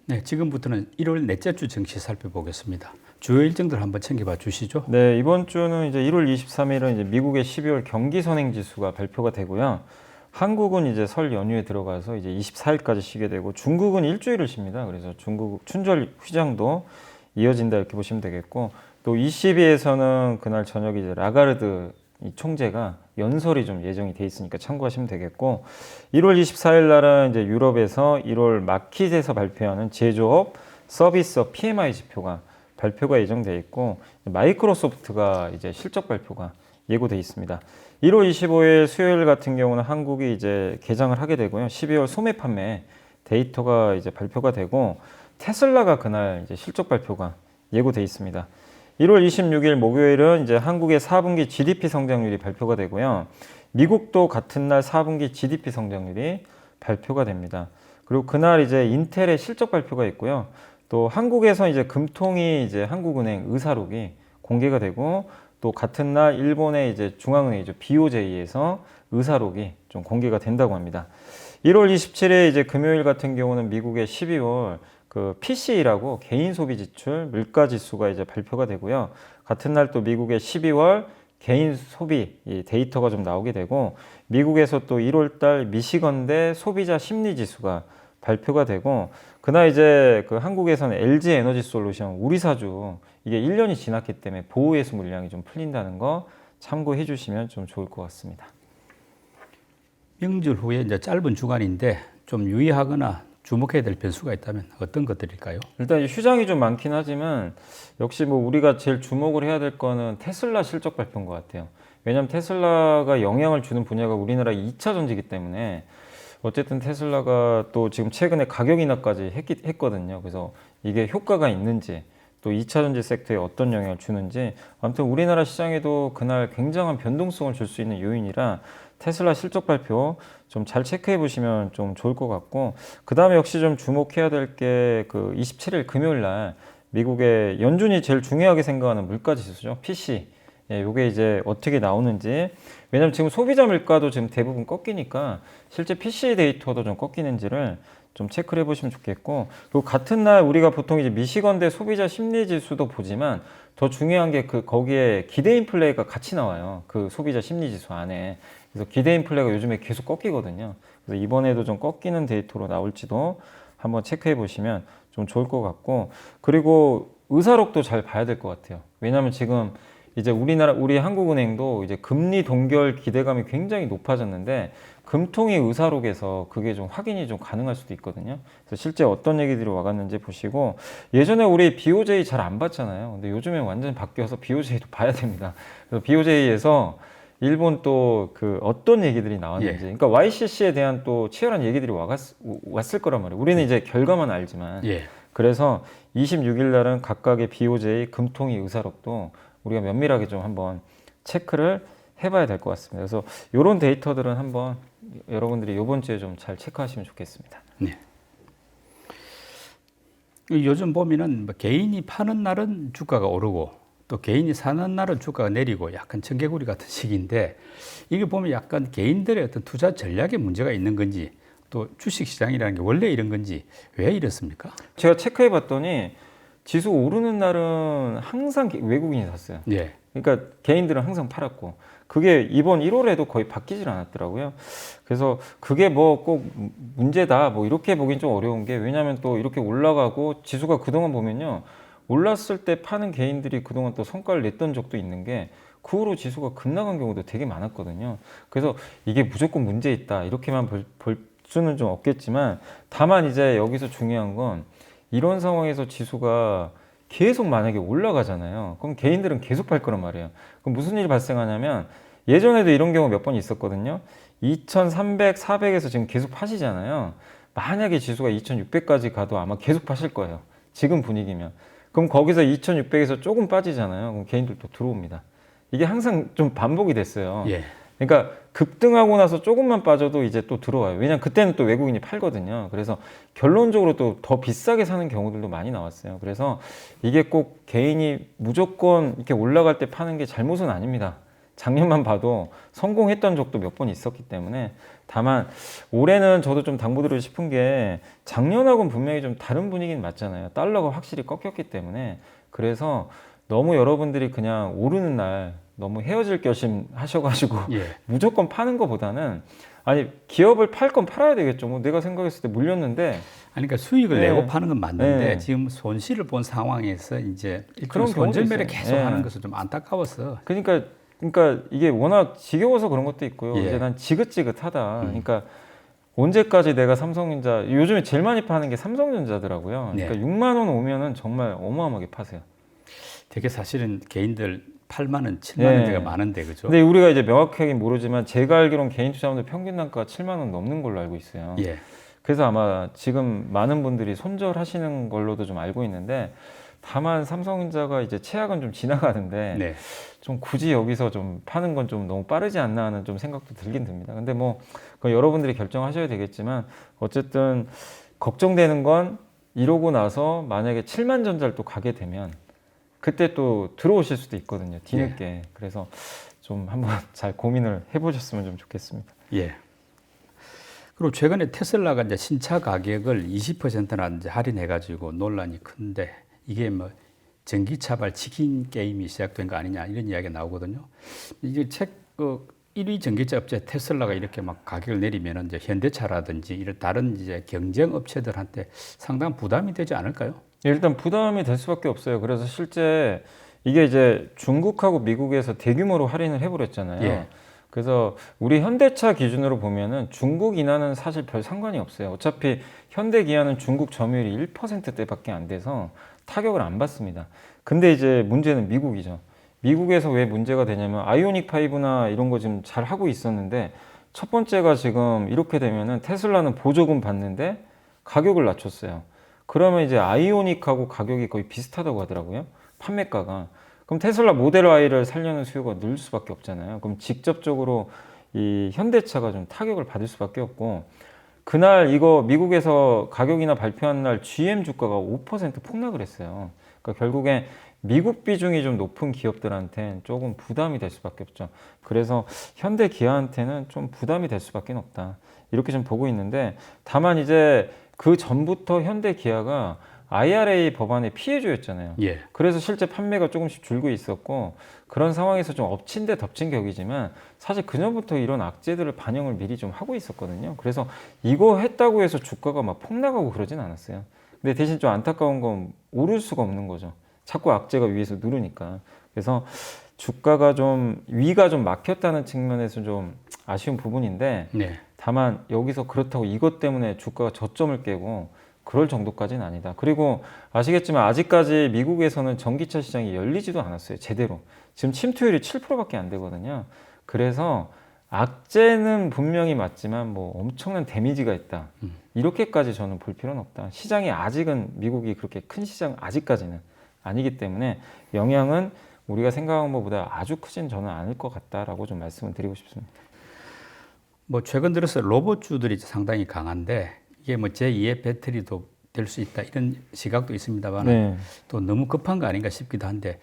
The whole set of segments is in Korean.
네, 지금부터는 1월 넷째 주 증시 살펴보겠습니다. 주요 일정들 한번 챙겨봐 주시죠. 네, 이번 주는 이제 1월 23일은 이제 미국의 12월 경기 선행 지수가 발표가 되고요. 한국은 이제 설 연휴에 들어가서 이제 24일까지 쉬게 되고 중국은 일주일을 쉽니다. 그래서 중국 춘절 휴장도 이어진다 이렇게 보시면 되겠고 또 ECB에서는 그날 저녁에 이제 라가르드 이 총재가 연설이 좀 예정이 돼 있으니까 참고하시면 되겠고 1월 24일 날은 이제 유럽에서 1월 마켓에서 발표하는 제조업 서비스업 PMI 지표가 발표가 예정돼 있고 마이크로소프트가 이제 실적 발표가 예고돼 있습니다. 1월 25일 수요일 같은 경우는 한국이 이제 개장을 하게 되고요. 12월 소매 판매 데이터가 이제 발표가 되고 테슬라가 그날 이제 실적 발표가 예고돼 있습니다. 1월 26일 목요일은 이제 한국의 4분기 GDP 성장률이 발표가 되고요. 미국도 같은 날 4분기 GDP 성장률이 발표가 됩니다. 그리고 그날 이제 인텔의 실적 발표가 있고요. 또 한국에서 이제 금통위 이제 한국은행 의사록이 공개가 되고 또 같은 날 일본의 이제 중앙은행이죠. BOJ에서 의사록이 좀 공개가 된다고 합니다. 1월 27일 이제 금요일 같은 경우는 미국의 12월 그 PCE라고 개인 소비 지출 물가 지수가 이제 발표가 되고요. 같은 날 또 미국의 12월 개인 소비 이 데이터가 좀 나오게 되고 미국에서 또 1월 달 미시건대 소비자 심리 지수가 발표가 되고 그날 이제 그 한국에서는 LG 에너지 솔루션 우리 사주 이게 1년이 지났기 때문에 보호예수 물량이 좀 풀린다는 거 참고해 주시면 좀 좋을 것 같습니다. 명절 후에 이제 짧은 주간인데 좀 유의하거나 주목해야 될 변수가 있다면 어떤 것들일까요? 일단 휴장이 좀 많긴 하지만 역시 뭐 우리가 제일 주목을 해야 될 거는 테슬라 실적 발표인 것 같아요. 왜냐하면 테슬라가 영향을 주는 분야가 우리나라 2차 전지이기 때문에 어쨌든 테슬라가 또 지금 최근에 가격 인하까지 했거든요. 그래서 이게 효과가 있는지 또 2차 전지 섹터에 어떤 영향을 주는지 아무튼 우리나라 시장에도 그날 굉장한 변동성을 줄 수 있는 요인이라 테슬라 실적 발표 좀 잘 체크해 보시면 좀 좋을 것 같고 그 다음에 역시 좀 주목해야 될 게 그 27일 금요일 날 미국의 연준이 제일 중요하게 생각하는 물가 지수죠. PC. 예, 요게 이제 어떻게 나오는지 왜냐면 지금 소비자 물가도 지금 대부분 꺾이니까 실제 PC 데이터도 좀 꺾이는지를 좀 체크를 해보시면 좋겠고 그리고 같은 날 우리가 보통 이제 미시건대 소비자 심리 지수도 보지만 더 중요한 게 그 거기에 기대 인플레가 같이 나와요. 그 소비자 심리 지수 안에. 그래서 기대 인플레가 요즘에 계속 꺾이거든요. 그래서 이번에도 좀 꺾이는 데이터로 나올지도 한번 체크해 보시면 좀 좋을 것 같고 그리고 의사록도 잘 봐야 될 것 같아요. 왜냐하면 지금 이제 우리 한국은행도 이제 금리 동결 기대감이 굉장히 높아졌는데 금통위 의사록에서 그게 좀 확인이 좀 가능할 수도 있거든요. 그래서 실제 어떤 얘기들이 와갔는지 보시고 예전에 우리 BOJ 잘 안 봤잖아요. 근데 요즘에 완전히 바뀌어서 BOJ도 봐야 됩니다. 그래서 BOJ에서 일본 또 그 어떤 얘기들이 나왔는지, 그러니까 YCC에 대한 또 치열한 얘기들이 왔을 거란 말이에요. 우리는 이제 결과만 알지만. 그래서 26일 날은 각각의 BOJ 금통위 의사록도 우리가 면밀하게 좀 한번 체크를 해봐야 될 것 같습니다. 그래서 이런 데이터들은 한번 여러분들이 이번 주에 좀 잘 체크하시면 좋겠습니다. 네. 요즘 보면은 뭐 개인이 파는 날은 주가가 오르고 또 개인이 사는 날은 주가가 내리고 약간 청개구리 같은 시기인데 이게 보면 약간 개인들의 어떤 투자 전략에 문제가 있는 건지 또 주식시장이라는 게 원래 이런 건지 왜 이렇습니까? 제가 체크해 봤더니 지수 오르는 날은 항상 외국인이 샀어요. 그러니까 개인들은 항상 팔았고 그게 이번 1월에도 거의 바뀌질 않았더라고요. 그래서 그게 뭐 꼭 문제다 뭐 이렇게 보긴 좀 어려운 게 왜냐하면 또 이렇게 올라가고 지수가 그동안 보면요. 올랐을 때 파는 개인들이 그동안 또 성과를 냈던 적도 있는 게 그 후로 지수가 급락한 경우도 되게 많았거든요. 그래서 이게 무조건 문제 있다 이렇게만 볼 수는 좀 없겠지만 다만 이제 여기서 중요한 건 이런 상황에서 지수가 계속 만약에 올라가잖아요. 그럼 개인들은 계속 팔 거란 말이에요. 그럼 무슨 일이 발생하냐면 예전에도 이런 경우 몇 번 있었거든요. 2300, 400에서 지금 계속 파시잖아요. 만약에 지수가 2600까지 가도 아마 계속 파실 거예요. 지금 분위기면. 그럼 거기서 2600에서 조금 빠지잖아요. 그럼 개인들도 들어옵니다. 이게 항상 좀 반복이 됐어요. 그러니까 급등하고 나서 조금만 빠져도 이제 또 들어와요. 왜냐면 그때는 또 외국인이 팔거든요. 그래서 결론적으로 또 더 비싸게 사는 경우들도 많이 나왔어요. 그래서 이게 꼭 개인이 무조건 이렇게 올라갈 때 파는 게 잘못은 아닙니다. 작년만 봐도 성공했던 적도 몇 번 있었기 때문에 다만 올해는 저도 좀 당부드리고 싶은 게 작년하고는 분명히 좀 다른 분위기는 맞잖아요. 달러가 확실히 꺾였기 때문에. 그래서 너무 여러분들이 그냥 오르는 날 너무 헤어질 결심 하셔가지고 예. 무조건 파는 것보다는 아니 기업을 팔 건 팔아야 되겠죠. 뭐 내가 생각했을 때 물렸는데 아니, 그러니까 수익을 네. 내고 파는 건 맞는데 네. 지금 손실을 본 상황에서 이제 그런 일종의 경우도 손절매를 있어요. 계속 네. 하는 것은 좀 안타까워서. 그러니까 이게 워낙 지겨워서 그런 것도 있고요. 예. 이제 난 지긋지긋하다. 그러니까 언제까지 내가 삼성전자 요즘에 제일 많이 파는 게 삼성전자더라고요. 네. 그러니까 6만 원 오면은 정말 어마어마하게 파세요. 되게 사실은 개인들 8만 원, 7만 네. 원대가 많은데 그죠? 근데 우리가 이제 명확하게 모르지만 제가 알기로는 개인 투자자분들 평균 단가가 7만 원 넘는 걸로 알고 있어요. 예. 그래서 아마 지금 많은 분들이 손절하시는 걸로도 좀 알고 있는데 다만 삼성전자가 이제 최악은 좀 지나가는데 네. 좀 굳이 여기서 좀 파는 건 좀 너무 빠르지 않나 하는 좀 생각도 들긴 듭니다. 근데 뭐 그건 여러분들이 결정하셔야 되겠지만 어쨌든 걱정되는 건 이러고 나서 만약에 7만 전자를 또 가게 되면 그때 또 들어오실 수도 있거든요. 뒤늦게. 그래서 좀 한번 잘 고민을 해보셨으면 좀 좋겠습니다. 예. 그리고 최근에 테슬라가 이제 신차 가격을 20%나 이제 할인해가지고 논란이 큰데 이게 뭐 전기차발 치킨 게임이 시작된 거 아니냐 이런 이야기가 나오거든요. 이게 그 1위 전기차 업체 테슬라가 이렇게 막 가격을 내리면 이제 현대차라든지 이런 다른 이제 경쟁 업체들한테 상당한 부담이 되지 않을까요? 일단 부담이 될 수밖에 없어요. 그래서 실제 이게 이제 중국하고 미국에서 대규모로 할인을 해버렸잖아요. 예. 그래서 우리 현대차 기준으로 보면은 중국 인하는 사실 별 상관이 없어요. 어차피 현대 기아는 중국 점유율이 1%대밖에 안 돼서 타격을 안 받습니다. 근데 이제 문제는 미국이죠. 미국에서 왜 문제가 되냐면 아이오닉 5나 이런 거 지금 잘 하고 있었는데 첫 번째가 지금 이렇게 되면은 테슬라는 보조금 받는데 가격을 낮췄어요. 그러면 이제 아이오닉하고 가격이 거의 비슷하다고 하더라고요. 판매가가. 그럼 테슬라 모델 Y를 살려는 수요가 늘 수밖에 없잖아요. 그럼 직접적으로 이 현대차가 좀 타격을 받을 수밖에 없고 그날 이거 미국에서 가격이나 발표한 날 GM 주가가 5% 폭락을 했어요. 그러니까 결국에 미국 비중이 좀 높은 기업들한테는 조금 부담이 될 수밖에 없죠. 그래서 현대 기아한테는 좀 부담이 될 수밖에 없다. 이렇게 좀 보고 있는데 다만 이제 그 전부터 현대 기아가 IRA 법안의 피해주였잖아요. 예. 그래서 실제 판매가 조금씩 줄고 있었고 그런 상황에서 좀 엎친 데 덮친 격이지만 사실 그전부터 이런 악재들을 반영을 미리 좀 하고 있었거든요. 그래서 이거 했다고 해서 주가가 막 폭락하고 그러진 않았어요. 근데 대신 좀 안타까운 건 오를 수가 없는 거죠. 자꾸 악재가 위에서 누르니까. 그래서 주가가 좀 위가 좀 막혔다는 측면에서 좀 아쉬운 부분인데 네. 다만 여기서 그렇다고 이것 때문에 주가가 저점을 깨고 그럴 정도까지는 아니다. 그리고 아시겠지만 아직까지 미국에서는 전기차 시장이 열리지도 않았어요. 제대로. 지금 침투율이 7%밖에 안 되거든요. 그래서 악재는 분명히 맞지만 뭐 엄청난 데미지가 있다. 이렇게까지 저는 볼 필요는 없다. 시장이 아직은 미국이 그렇게 큰 시장 아직까지는 아니기 때문에 영향은 우리가 생각한 것보다 아주 크진 저는 않을 것 같다라고 좀 말씀을 드리고 싶습니다. 뭐 최근 들어서 로봇주들이 상당히 강한데 이게 뭐 제2의 배터리도 될 수 있다 이런 시각도 있습니다만 네. 또 너무 급한 거 아닌가 싶기도 한데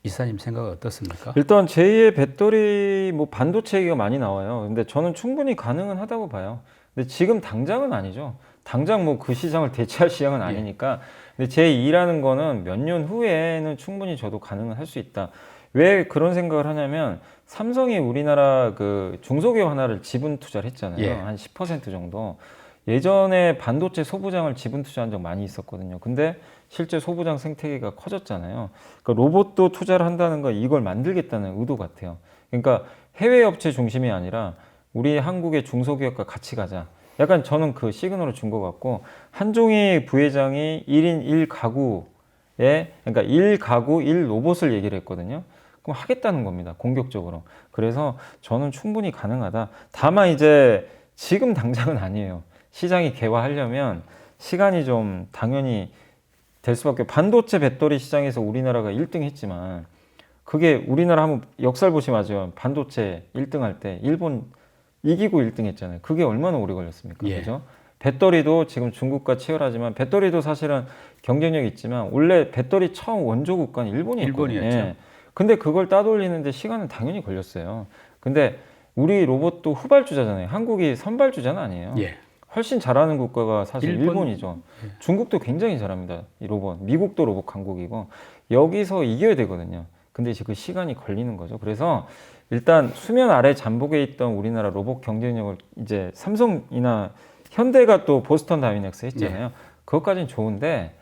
이사님 생각은 어떻습니까? 일단 제2의 배터리 뭐 반도체 얘기가 많이 나와요. 근데 저는 충분히 가능은 하다고 봐요. 근데 지금 당장은 아니죠. 당장 뭐 그 시장을 대체할 시장은 아니니까. 근데 제2라는 거는 몇 년 후에는 충분히 저도 가능은 할 수 있다. 왜 그런 생각을 하냐면 삼성이 우리나라 그 중소기업 하나를 지분 투자를 했잖아요. 예. 한 10% 정도. 예전에 반도체 소부장을 지분 투자한 적 많이 있었거든요. 근데 실제 소부장 생태계가 커졌잖아요. 그러니까 로봇도 투자를 한다는 건 이걸 만들겠다는 의도 같아요. 그러니까 해외 업체 중심이 아니라 우리 한국의 중소기업과 같이 가자. 약간 저는 그 시그널을 준 것 같고 한종희 부회장이 1인 1가구에 그러니까 1가구 1로봇을 얘기를 했거든요. 그럼 하겠다는 겁니다. 공격적으로. 그래서 저는 충분히 가능하다. 다만 이제 지금 당장은 아니에요. 시장이 개화하려면 시간이 좀 당연히 될 수밖에. 반도체 배터리 시장에서 우리나라가 1등 했지만 그게 우리나라 한번 역사를 보시면 아죠. 반도체 1등 할 때 일본 이기고 1등 했잖아요. 그게 얼마나 오래 걸렸습니까? 예. 그죠? 배터리도 지금 중국과 치열하지만 배터리도 사실은 경쟁력이 있지만 원래 배터리 처음 원조 국가는 일본이었거든요. 일본이었죠. 예. 근데 그걸 따돌리는데 시간은 당연히 걸렸어요. 근데 우리 로봇도 후발주자잖아요. 한국이 선발주자는 아니에요. 예. 훨씬 잘하는 국가가 사실 일본? 일본이죠. 중국도 굉장히 잘합니다. 이 로봇. 미국도 로봇 강국이고 여기서 이겨야 되거든요. 근데 이제 그 시간이 걸리는 거죠. 그래서 일단 수면 아래 잠복에 있던 우리나라 로봇 경쟁력을 이제 삼성이나 현대가 또 보스턴 다이내믹스 했잖아요. 그것까지는 좋은데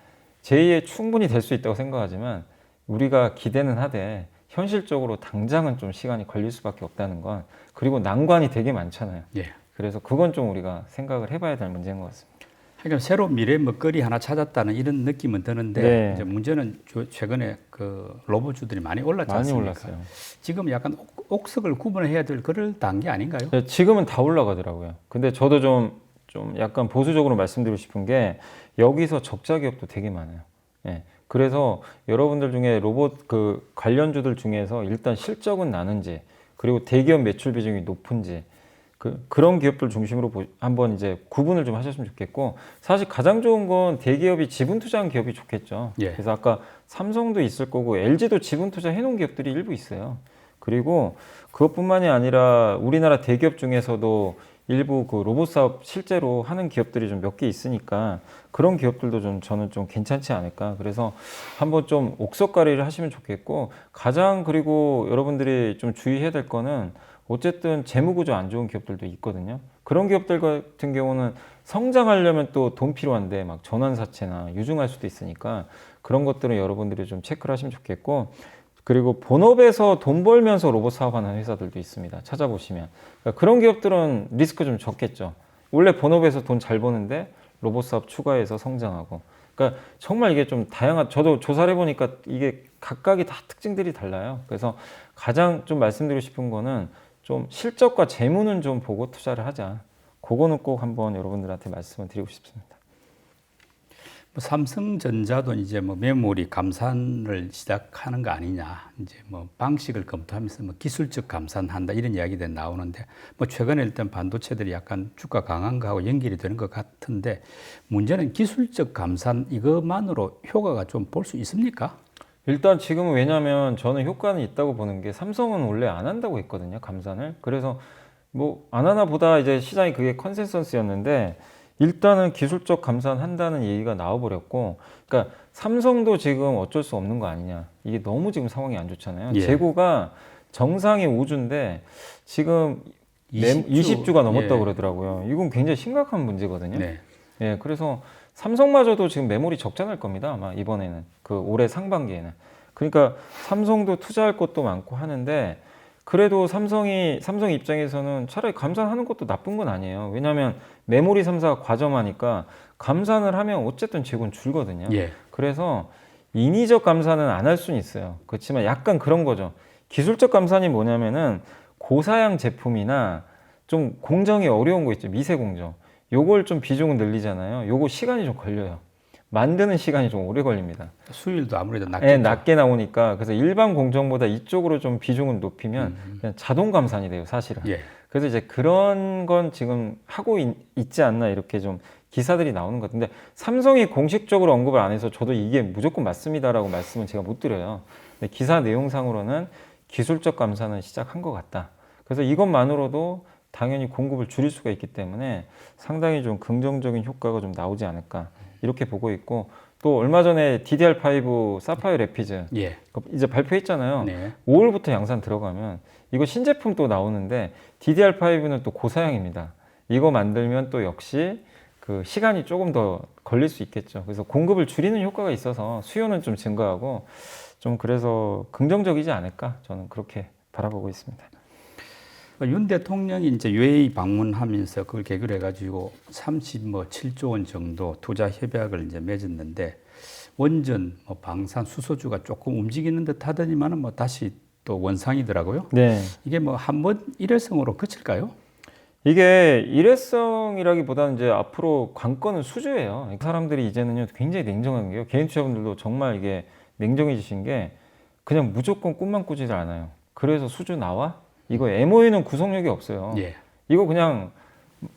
제2의 충분히 될 수 있다고 생각하지만 우리가 기대는 하되 현실적으로 당장은 좀 시간이 걸릴 수밖에 없다는 건 그리고 난관이 되게 많잖아요. 예. 그래서 그건 좀 우리가 생각을 해봐야 될 문제인 것 같습니다. 하여간 새로운 미래 먹거리 하나 찾았다는 이런 느낌은 드는데 네. 이제 문제는 최근에 그 로봇주들이 많이 올랐지 많이 않습니까? 올랐어요. 지금 약간 옥석을 구분해야 될 그럴 단계 아닌가요? 네, 지금은 다 올라가더라고요. 근데 저도 좀 약간 보수적으로 말씀드리고 싶은 게 여기서 적자 기업도 되게 많아요. 예. 그래서 여러분들 중에 로봇 그 관련주들 중에서 일단 실적은 나는지 그리고 대기업 매출 비중이 높은지 그런 기업들 중심으로 한번 이제 구분을 좀 하셨으면 좋겠고 사실 가장 좋은 건 대기업이 지분 투자한 기업이 좋겠죠. 예. 그래서 아까 삼성도 있을 거고 LG도 지분 투자 해놓은 기업들이 일부 있어요. 그리고 그것뿐만이 아니라 우리나라 대기업 중에서도 일부 그 로봇 사업 실제로 하는 기업들이 좀 몇 개 있으니까 그런 기업들도 좀 저는 좀 괜찮지 않을까. 그래서 한번 좀 옥석가리를 하시면 좋겠고 가장 그리고 여러분들이 좀 주의해야 될 거는 어쨌든 재무구조 안 좋은 기업들도 있거든요. 그런 기업들 같은 경우는 성장하려면 또 돈 필요한데 막 전환사채나 유증할 수도 있으니까 그런 것들은 여러분들이 좀 체크를 하시면 좋겠고 그리고 본업에서 돈 벌면서 로봇 사업하는 회사들도 있습니다. 찾아보시면. 그러니까 그런 기업들은 리스크 좀 적겠죠. 원래 본업에서 돈 잘 버는데 로봇 사업 추가해서 성장하고. 그러니까 정말 이게 좀 다양한, 저도 조사를 해보니까 이게 각각이 다 특징들이 달라요. 그래서 가장 좀 말씀드리고 싶은 거는 좀 실적과 재무는 좀 보고 투자를 하자. 그거는 꼭 한번 여러분들한테 말씀을 드리고 싶습니다. 뭐 삼성전자도 이제 뭐 메모리 감산을 시작하는 거 아니냐, 이제 뭐 방식을 검토하면서 뭐 기술적 감산한다 이런 이야기들이 나오는데 뭐 최근에 일단 반도체들이 약간 주가 강한 거하고 연결이 되는 것 같은데 문제는 기술적 감산 이것만으로 효과가 좀 볼 수 있습니까? 일단 지금은 왜냐면 저는 효과는 있다고 보는 게 삼성은 원래 안 한다고 했거든요, 감산을. 그래서 뭐 안 하나 보다 이제 시장이 그게 컨센서스였는데 일단은 기술적 감산한다는 얘기가 나와버렸고, 그러니까 삼성도 지금 어쩔 수 없는 거 아니냐. 이게 너무 지금 상황이 안 좋잖아요. 예. 재고가 정상이 5주인데 지금 20주가 넘었다고 그러더라고요. 이건 굉장히 심각한 문제거든요. 네. 예, 그래서 삼성마저도 지금 메모리 적자 날 겁니다. 아마 이번에는 그 올해 상반기에는. 그러니까 삼성도 투자할 것도 많고 하는데 그래도 삼성 입장에서는 차라리 감산하는 것도 나쁜 건 아니에요. 왜냐하면 메모리 3사가 과점하니까 감산을 하면 어쨌든 재고는 줄거든요. 예. 그래서 인위적 감산은 안 할 수는 있어요. 그렇지만 약간 그런 거죠. 기술적 감산이 뭐냐면은 고사양 제품이나 좀 공정이 어려운 거 있죠. 미세 공정. 요걸 좀 비중을 늘리잖아요. 요거 시간이 좀 걸려요. 만드는 시간이 좀 오래 걸립니다. 수율도 아무래도 네, 낮겠죠. 낮게 나오니까 그래서 일반 공정보다 이쪽으로 좀 비중을 높이면 그냥 자동 감산이 돼요, 사실은. 예. 그래서 이제 그런 건 지금 하고 있지 않나 이렇게 좀 기사들이 나오는 것 같은데 삼성이 공식적으로 언급을 안 해서 저도 이게 무조건 맞습니다라고 말씀은 제가 못 드려요. 근데 기사 내용상으로는 기술적 감산은 시작한 것 같다. 그래서 이것만으로도 당연히 공급을 줄일 수가 있기 때문에 상당히 좀 긍정적인 효과가 좀 나오지 않을까 이렇게 보고 있고 또 얼마 전에 DDR5 사파이어 래피즈 예. 이제 발표했잖아요. 네. 5월부터 양산 들어가면 이거 신제품 또 나오는데 DDR5는 또 고사양입니다. 이거 만들면 또 역시 그 시간이 조금 더 걸릴 수 있겠죠. 그래서 공급을 줄이는 효과가 있어서 수요는 좀 증가하고 좀 그래서 긍정적이지 않을까 저는 그렇게 바라보고 있습니다. 윤 대통령이 이제 UAE 방문하면서 그걸 계기로 해가지고 37조 원 정도 투자 협약을 이제 맺었는데 원전, 뭐 방산, 수소주가 조금 움직이는 듯 하더니만은 뭐 다시 또 원상이더라고요. 네. 이게 뭐 한번 일회성으로 그칠까요? 이게 일회성이라기보다는 이제 앞으로 관건은 수주예요. 사람들이 이제는요 굉장히 냉정한 게요. 개인 투자분들도 정말 이게 냉정해지신 게 그냥 무조건 꿈만 꾸지를 않아요. 그래서 수주 나와? 이거 MOU는 구속력이 없어요. 예. 이거 그냥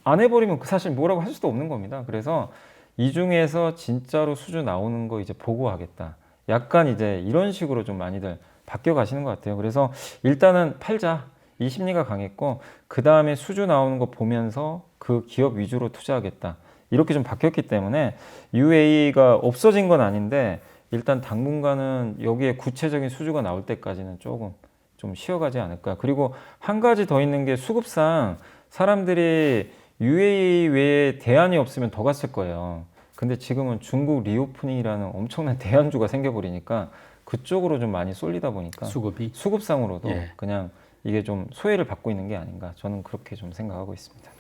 안 해버리면 사실 뭐라고 할 수도 없는 겁니다. 그래서 이 중에서 진짜로 수주 나오는 거 이제 보고하겠다. 약간 이제 이런 식으로 좀 많이들 바뀌어 가시는 것 같아요. 그래서 일단은 팔자. 이 심리가 강했고 그 다음에 수주 나오는 거 보면서 그 기업 위주로 투자하겠다 이렇게 좀 바뀌었기 때문에 UAE가 없어진 건 아닌데 일단 당분간은 여기에 구체적인 수주가 나올 때까지는 조금 좀 쉬어가지 않을까. 그리고 한 가지 더 있는 게 수급상 사람들이 UAE 외에 대안이 없으면 더 갔을 거예요. 근데 지금은 중국 리오프닝이라는 엄청난 대안주가 생겨버리니까 그쪽으로 좀 많이 쏠리다 보니까 수급이 수급상으로도 예. 그냥 이게 좀 소외를 받고 있는 게 아닌가 저는 그렇게 좀 생각하고 있습니다.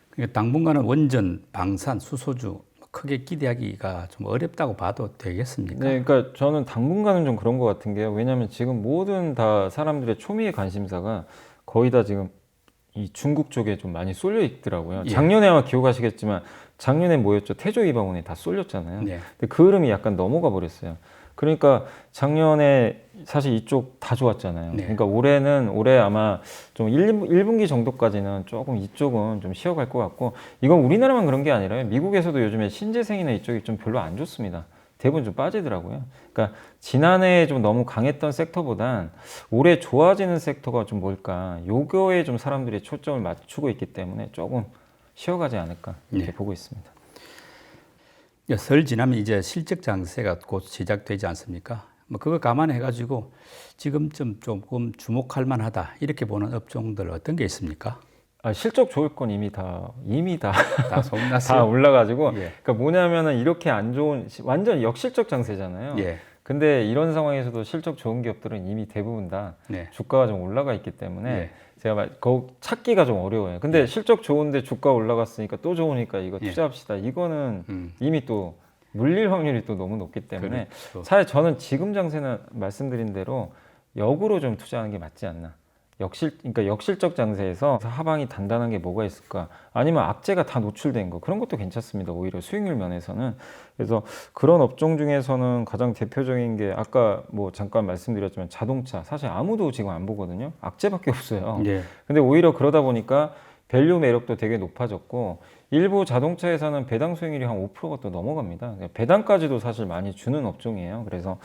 그러니까 당분간은 원전, 방산, 수소주 크게 기대하기가 좀 어렵다고 봐도 되겠습니까? 네, 그러니까 저는 당분간은 좀 그런 것 같은 게요. 왜냐하면 지금 모든 다 사람들의 초미의 관심사가 거의 다 지금 이 중국 쪽에 좀 많이 쏠려 있더라고요. 예. 작년에 아마 기억하시겠지만 작년에 뭐였죠? 태조 이방원에 다 쏠렸잖아요. 네. 근데 그 흐름이 약간 넘어가 버렸어요. 그러니까 작년에 사실 이쪽 다 좋았잖아요. 네. 그러니까 올해 아마 좀 1분기 정도까지는 조금 이쪽은 좀 쉬어갈 것 같고 이건 우리나라만 그런 게 아니라요. 미국에서도 요즘에 신재생이나 이쪽이 좀 별로 안 좋습니다. 대부분 좀 빠지더라고요. 그러니까 지난해에 좀 너무 강했던 섹터보단 올해 좋아지는 섹터가 좀 뭘까? 요거에 좀 사람들이 초점을 맞추고 있기 때문에 조금 쉬어가지 않을까 이렇게 네. 보고 있습니다. 설 지나면 이제 실적 장세가 곧 시작되지 않습니까? 뭐 그거 감안해 가지고 지금쯤 조금 주목할 만하다 이렇게 보는 업종들 어떤 게 있습니까? 실적 좋을 건 이미 다 다 소문났어요. 다 올라가지고 예. 그러니까 뭐냐면은 이렇게 안 좋은 완전 역실적 장세잖아요. 예. 근데 이런 상황에서도 실적 좋은 기업들은 이미 대부분 다 네. 주가가 좀 올라가 있기 때문에 예. 제가 찾기가 좀 어려워요. 근데 실적 좋은데 주가 올라갔으니까 또 좋으니까 이거 예. 투자합시다. 이거는 이미 또 물릴 확률이 또 너무 높기 때문에 그렇죠. 사실 저는 지금 장세는 말씀드린 대로 역으로 좀 투자하는 게 맞지 않나. 그러니까 역실적 장세에서 하방이 단단한 게 뭐가 있을까? 아니면 악재가 다 노출된 거 그런 것도 괜찮습니다. 오히려 수익률 면에서는. 그래서 그런 업종 중에서는 가장 대표적인 게 아까 뭐 잠깐 말씀드렸지만 자동차 사실 아무도 지금 안 보거든요. 악재밖에 없어요. 예. 근데 오히려 그러다 보니까 밸류 매력도 되게 높아졌고 일부 자동차에서는 배당 수익률이 한 5%가 또 넘어갑니다. 배당까지도 사실 많이 주는 업종이에요. 그래서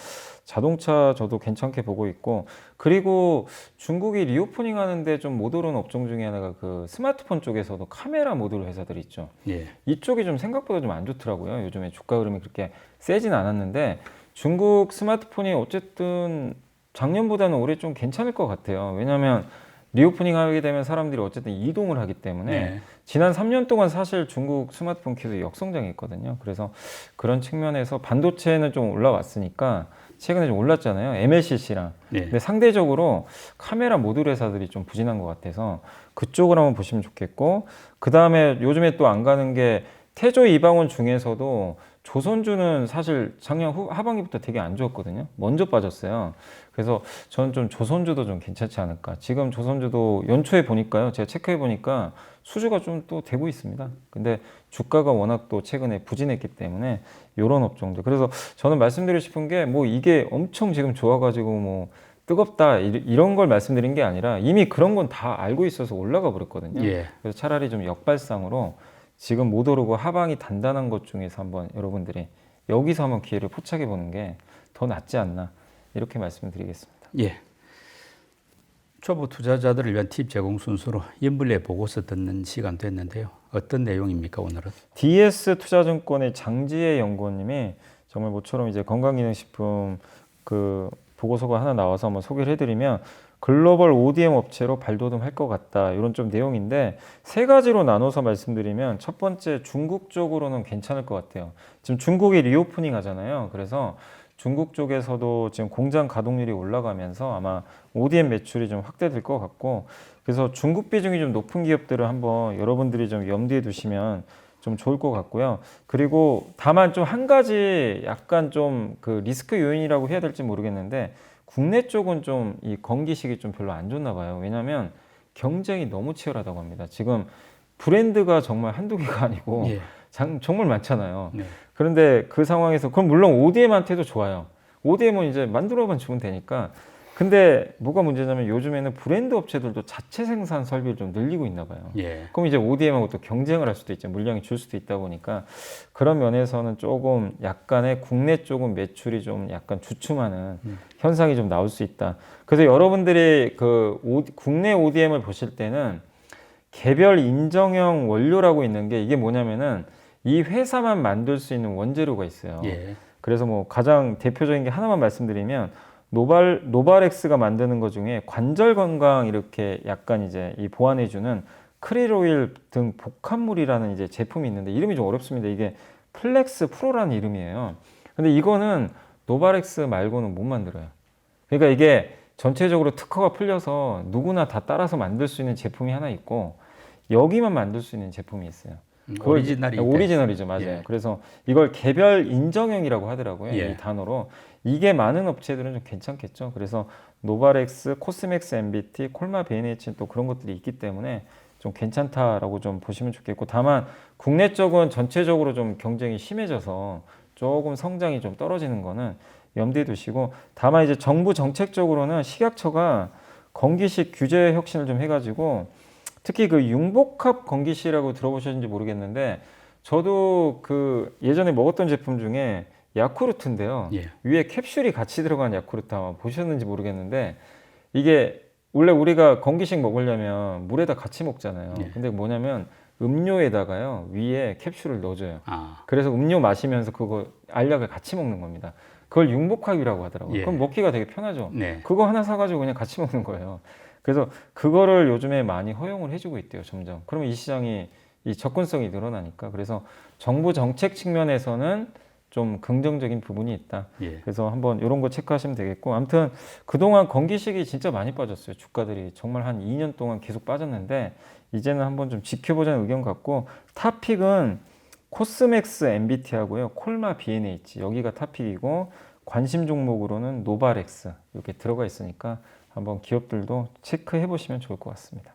자동차 저도 괜찮게 보고 있고 그리고 중국이 리오프닝 하는데 좀 못 오른 업종 중에 하나가 그 스마트폰 쪽에서도 카메라 모듈 회사들이 있죠. 예. 이쪽이 좀 생각보다 좀 안 좋더라고요. 요즘에 주가 흐름이 그렇게 세진 않았는데 중국 스마트폰이 어쨌든 작년보다는 올해 좀 괜찮을 것 같아요. 왜냐하면 리오프닝 하게 되면 사람들이 어쨌든 이동을 하기 때문에 네. 지난 3년 동안 사실 중국 스마트폰 기술이 역성장했거든요. 그래서 그런 측면에서 반도체는 좀 올라왔으니까 최근에 좀 올랐잖아요. MLCC랑. 네. 근데 상대적으로 카메라 모듈 회사들이 좀 부진한 것 같아서 그쪽을 한번 보시면 좋겠고 그 다음에 요즘에 또 안 가는 게 태조 이방원 중에서도 조선주는 사실 작년 하반기부터 되게 안 좋았거든요. 먼저 빠졌어요. 그래서 저는 좀 조선주도 좀 괜찮지 않을까. 지금 조선주도 연초에 보니까요. 제가 체크해 보니까 수주가 좀 또 되고 있습니다. 근데 주가가 워낙 또 최근에 부진했기 때문에 이런 업종들. 그래서 저는 말씀드리고 싶은 게 뭐 이게 엄청 지금 좋아가지고 뭐 뜨겁다 이런 걸 말씀드린 게 아니라 이미 그런 건 다 알고 있어서 올라가 버렸거든요. 예. 그래서 차라리 좀 역발상으로 지금 못 오르고 하방이 단단한 것 중에서 한번 여러분들이 여기서 한번 기회를 포착해 보는 게 더 낫지 않나 이렇게 말씀드리겠습니다. 예. 초보 투자자들을 위한 팁 제공 순서로 연불례 보고서 듣는 시간 됐는데요. 어떤 내용입니까 오늘은? DS 투자증권의 장지혜 연구원님이 정말 모처럼 이제 건강기능식품 그 보고서가 하나 나와서 한번 소개를 해드리면 글로벌 ODM 업체로 발돋움할 것 같다 이런 좀 내용인데 세 가지로 나눠서 말씀드리면 첫 번째 중국 쪽으로는 괜찮을 것 같아요. 지금 중국이 리오프닝 하잖아요. 그래서 중국 쪽에서도 지금 공장 가동률이 올라가면서 아마 ODM 매출이 좀 확대될 것 같고 그래서 중국 비중이 좀 높은 기업들을 한번 여러분들이 좀 염두에 두시면 좀 좋을 것 같고요. 그리고 다만 좀 한 가지 약간 좀 그 리스크 요인이라고 해야 될지 모르겠는데 국내 쪽은 좀 이 건기식이 좀 별로 안 좋나 봐요. 왜냐하면 경쟁이 너무 치열하다고 합니다. 지금 브랜드가 정말 한두 개가 아니고 예. 정말 많잖아요. 네. 그런데 그 상황에서 그럼 물론 ODM한테도 좋아요. ODM은 이제 만들어만 주면 되니까 근데 뭐가 문제냐면 요즘에는 브랜드 업체들도 자체 생산 설비를 좀 늘리고 있나 봐요. 예. 그럼 이제 ODM하고 또 경쟁을 할 수도 있죠. 물량이 줄 수도 있다 보니까 그런 면에서는 조금 약간의 국내 쪽은 매출이 좀 약간 주춤하는 현상이 좀 나올 수 있다. 그래서 여러분들이 그 국내 ODM을 보실 때는 개별 인정형 원료라고 있는 게 이게 뭐냐면은 이 회사만 만들 수 있는 원재료가 있어요. 예. 그래서 뭐 가장 대표적인 게 하나만 말씀드리면 노발엑스가 만드는 것 중에 관절 건강 이렇게 약간 이제 이 보완해주는 크릴오일 등 복합물이라는 이제 제품이 있는데 이름이 좀 어렵습니다. 이게 플렉스 프로라는 이름이에요. 근데 이거는 노발엑스 말고는 못 만들어요. 그러니까 이게 전체적으로 특허가 풀려서 누구나 다 따라서 만들 수 있는 제품이 하나 있고 여기만 만들 수 있는 제품이 있어요. 오리지널이 오리지널이죠, 맞아요. 예. 그래서 이걸 개별 인정형이라고 하더라고요. 예. 이 단어로. 이게 많은 업체들은 좀 괜찮겠죠. 그래서 노바렉스, 코스맥스 MBT, 콜마 BNH는 또 그런 것들이 있기 때문에 좀 괜찮다라고 좀 보시면 좋겠고, 다만 국내 쪽은 전체적으로 좀 경쟁이 심해져서 조금 성장이 좀 떨어지는 거는 염두에 두시고, 다만 이제 정부 정책적으로는 식약처가 건기식 규제 혁신을 좀 해가지고 특히 그 융복합 건기식이라고 들어보셨는지 모르겠는데 저도 그 예전에 먹었던 제품 중에 야쿠르트인데요. 예. 위에 캡슐이 같이 들어간 야쿠르트 아마 보셨는지 모르겠는데 이게 원래 우리가 건기식 먹으려면 물에다 같이 먹잖아요. 예. 근데 뭐냐면 음료에다가요 위에 캡슐을 넣어줘요. 아. 그래서 음료 마시면서 그거 알약을 같이 먹는 겁니다. 그걸 융복합이라고 하더라고요. 예. 그럼 먹기가 되게 편하죠. 네. 그거 하나 사가지고 그냥 같이 먹는 거예요. 그래서 그거를 요즘에 많이 허용을 해주고 있대요, 점점. 그러면 이 시장이 이 접근성이 늘어나니까. 그래서 정부 정책 측면에서는 좀 긍정적인 부분이 있다. 예. 그래서 한번 이런 거 체크하시면 되겠고, 아무튼 그동안 건기식이 진짜 많이 빠졌어요. 주가들이 정말 한 2년 동안 계속 빠졌는데 이제는 한번 좀 지켜보자는 의견 같고, 탑픽은 코스맥스 MBT 하고요, 콜마 BNH 여기가 탑픽이고, 관심 종목으로는 노바렉스 이렇게 들어가 있으니까 한번 기업들도 체크해 보시면 좋을 것 같습니다.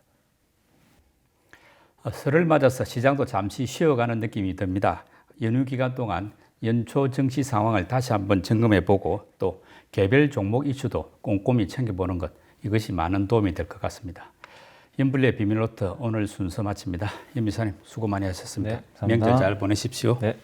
설을 맞아서 시장도 잠시 쉬어가는 느낌이 듭니다. 연휴 기간 동안 연초 증시 상황을 다시 한번 점검해 보고 또 개별 종목 이슈도 꼼꼼히 챙겨보는 것, 이것이 많은 도움이 될 것 같습니다. 연불리의 비밀노트 오늘 순서 마칩니다. 연 미사님 수고 많이 하셨습니다. 네, 감사합니다. 명절 잘 보내십시오. 네.